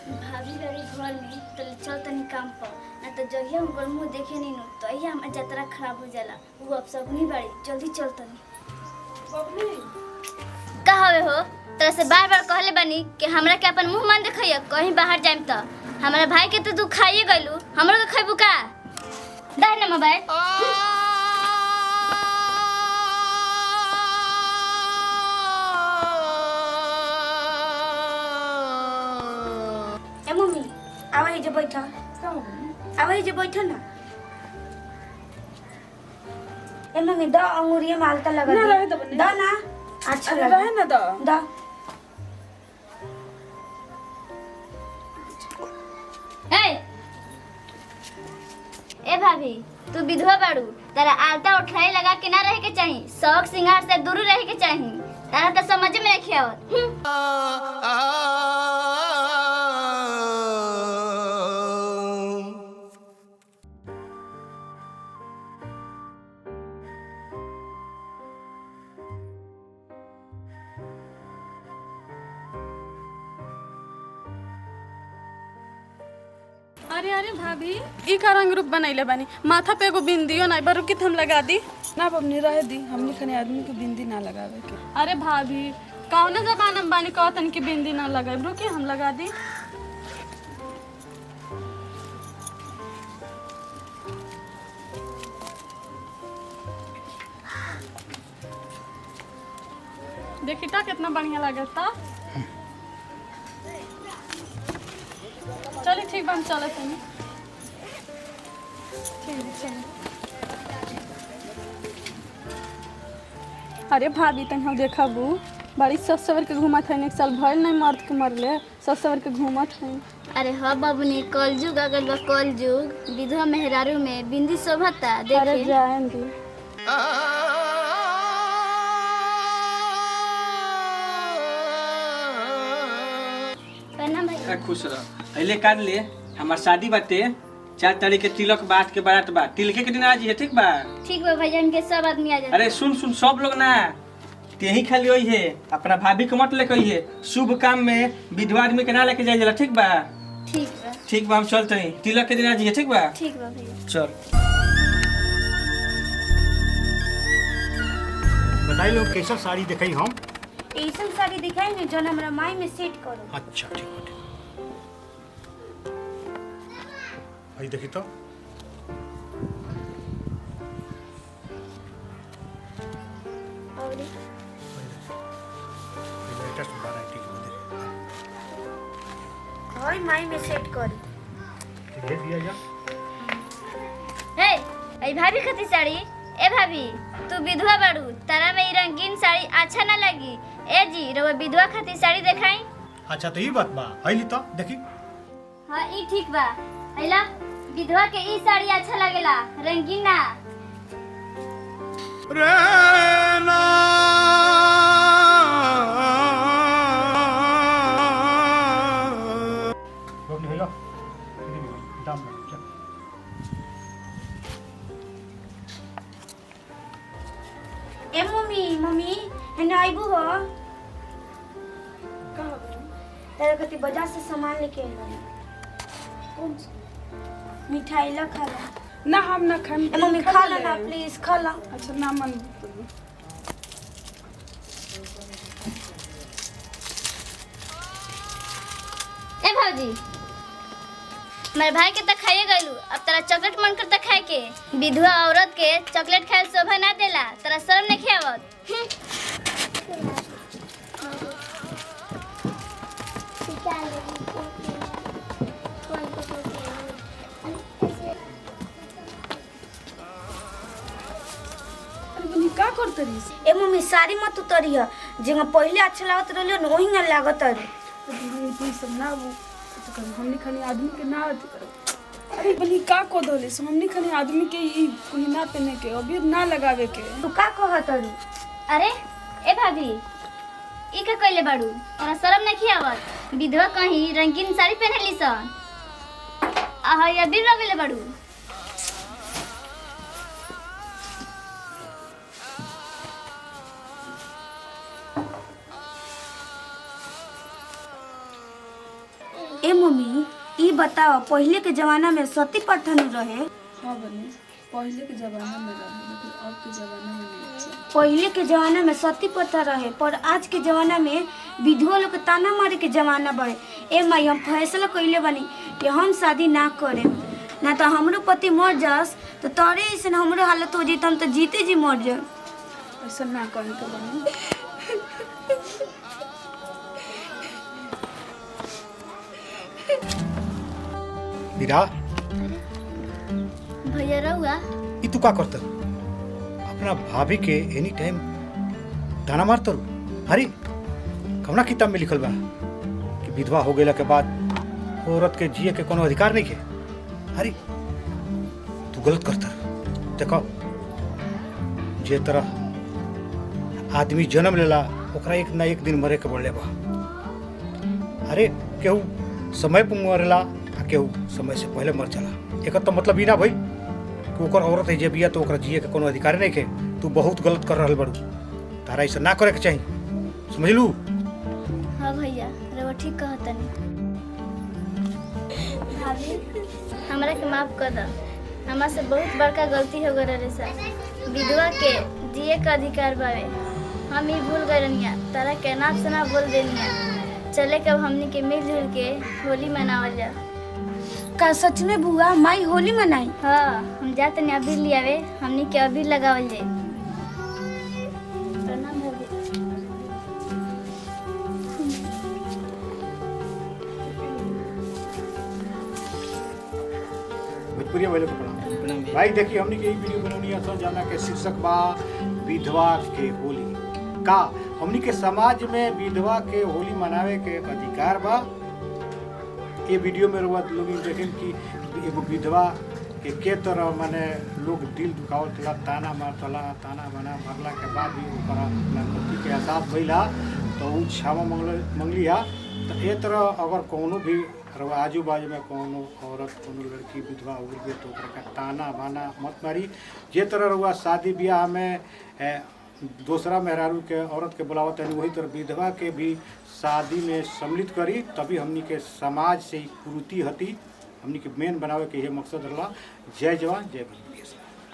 भाभी रही घर में तो चल तनी काम पर ना तो जहिया हम मुँह देखे नहीं नो तो अहिया हमार यात्रा खराब हो जाला। वो अब सब नहीं बाड़ी, जल्दी चल तनी। का हवे हो तरह से बार बार कहले बानी कि हमरा के अपन मुंह मान देखइया कहीं बाहर जाइम त हमारा भाई के तो तू खाइए गइलू, हमरो के खइबू का? दाई ना मोबाइल। ए मम्मी आवे जे बैठा, आवे जे बैठा ना। ए मम्मी द अंगूरिया मालता लगा ना रहे तो द ना अच्छा अरे लगा रहे ना द ए भाभी तू विधवा बाड़ू, तारा आलता उठाई लगा के ना रहे के चाहिए, शौक सिंगार से दूर रहे के चाहिए। तारा तो समझ में नहीं आवत। अरे अरे भाभी ई का रंग रूप बनैले बानी, माथा पे एगो बिंदियो ना बरु कित हम लगा दी ना बबनी रहे दी, हमनी खने आदमी के बिंदी ना लगावे के। अरे भाभी कौन जमाना में बानी कहतन की बिंदी ना लगाए रुकी हम लगा दी। देखी ता कितना बढ़िया लगता। चलिए ठीक बा हम चले तनी। अरे भाभी तन हम देखबू बड़ी सस सवर के घूमत है, एक साल भइल नहीं मर्द के मरले सस सवर के घूमत है। अरे हाँ बाबूनी कलजुग अगल बा कलजुग, विधवा मेहरारू में बिंदी शोभता देखे। अरे जाएंगे प्रणाम भैया। खुश रह। पहले काट ले, हमार शादी बाटे 4 तारीख के तिलक बात के बारात बा, तिलके के दिन आ जी है ठीक बा? ठीक बा भैया, इनके सब आदमी आ जाए। अरे सुन सुन सब लोग ना तेही खाली वही है, अपना भाभी को मत लेके है, शुभ काम में विधवा आदमी के ना लेके जाए जाला ठीक बा? ठीक बा। ठीक बा हम चलते हैं, तिलक के दिन आ जी है ठीक बा? ठीक बा भैया। चल बताई लोग कैसा साड़ी दिखाई हम? ऐसा साड़ी दिखाई ना जो हमरा माई में सेट करो। अच्छा ठीक है भाई देखी तो और लेटेस्ट वैरायटी के बदले होय माई में सेट करो। ठीक है दिया जा। हे ए भाभी खाती साड़ी। ए भाभी तू विधवा बाड़ू, तारा में ई रंगीन साड़ी अच्छा ना लगी। ए जी रवा विधवा खाती साड़ी दिखाई। अच्छा तो ये बात बा हईली तो देखी। हाँ ई ठीक बा। हैला विधवा के ई साड़ी अच्छा लगेला, रंगीन ना। रोकनी भैया दाम चल। ए मम्मी मम्मी है ना आइबू हो तेरे कति बाजार से सामान लेके आइल। कौन सा मिठाई ला खा ला। ना हम ना खाम। ए मम्मी खा ला ना प्लीज खा ला। अच्छा ना मन ए भौजी मेरे भाई के तक खाइए गइलू, अब तेरा चॉकलेट मन करता खाए के। विधवा औरत के चॉकलेट खाए शोभा ना देला, तेरा शर्म नहीं आवत। का करते रही? ए मम्मी साड़ी मत उतरिया, जेगा पहले अच्छा लागत रहले न वही ना लागत है। तू सब ना वो तो कर हमनी खनी आदमी के ना अथी कर। अरे बनी का को दोले सो हमनी खनी आदमी के ई कोई ना पहने के अभी ना लगावे के। तू का कहत रू? अरे ए भाभी ई का कइले बाड़ू, तोरा शर्म नहीं आवत? विधवा कहीं रंगीन साड़ी पहनली सन आहा या बिर लगले बाड़ू। ए मम्मी ई बताओ पहले के जमाना में सती प्रथा न रहे? हाँ बनी, पहले के ज़माना में रहे लेकिन अब के ज़माना में नहीं है। पहले के जमाना में सती प्रथा रहे पर आज के जमाना में विधवा लोग के ताना मारे के जमाना बढ़े। ए माई हम फैसला कइले बानी कि हम शादी ना करे, ना तो हमरो पति मर जास तो तोरे ऐसे हमरो हालत हो जाई, हम तो जीते जी मर जाए। ऐसा ना कहे के बनी। मीरा, भैया रहुआ ई तू का करत? अपना भाभी के एनी टाइम ताना मारत रू? अरे कौना किताब में लिखल बा कि विधवा हो गेला के बाद औरत के जिए के कोनो अधिकार नहीं है? अरे तू गलत करत रू। देखो जे तरह आदमी जन्म लेला ओकरा एक ना एक दिन मरे के पड़ले बा। अरे केहू समय पर मरेला आ केहू समय से पहले मर जाला। एकर तो मतलब ई ना भई कि ओकर औरत है जे बिया तो ओकरा जिए के कोनो अधिकार नहीं है। तू बहुत गलत कर रहल बड़ू, तारा ऐसा ना करे के चाही, समझलू? हाँ भैया रहुआ ठीक कहतनी। भाभी हमरा के माफ कर द, हमरा से बहुत बड़का गलती हो गई रे सर। विधवा के जिए का अधिकार बावे, हम ही भूल गए रनिया, तारा के नाप से ना बोल देनिया। चले कब हमनी के मिलजुल के होली मनावल जा। का सच में बुआ माई होली मनाई? हाँ हम जाते नहीं अबीर लियावे, हमनी के अबीर लगावल जाए। प्रणाम भाभी। भोजपुरी वाले को प्रणाम। भाई देखिए हमने के वीडियो बनौनी है तो जाना के शीर्षक बा विधवा के होली का। हमनी के समाज में विधवा के होली मनावे के अधिकार बा। ये वीडियो में रुआ लोग देखें कि एगो विधवा के तरह माने लोग दिल दुखावतला, ताना मारतला, ताना बना मरला के बाद भी ओकरा अपना पति के एहसास भइला तो उ क्षमा मंगलिया। तो ये तरह अगर कोनो भी आजू बाजू में कोनो औरत कोनो लड़की विधवा हो गई तो ओकरा ताना बाना मत मारी। जे तरह रुआ शादी ब्याह में दूसरा मेहरारू के औरत के बुलावत है वही तरह विधवा के भी शादी में सम्मिलित करी, तभी हमनी के समाज से ही कुरीति हती। हमनी के मेन बनावे के ये मकसद रहा। जय जवान जय भारत।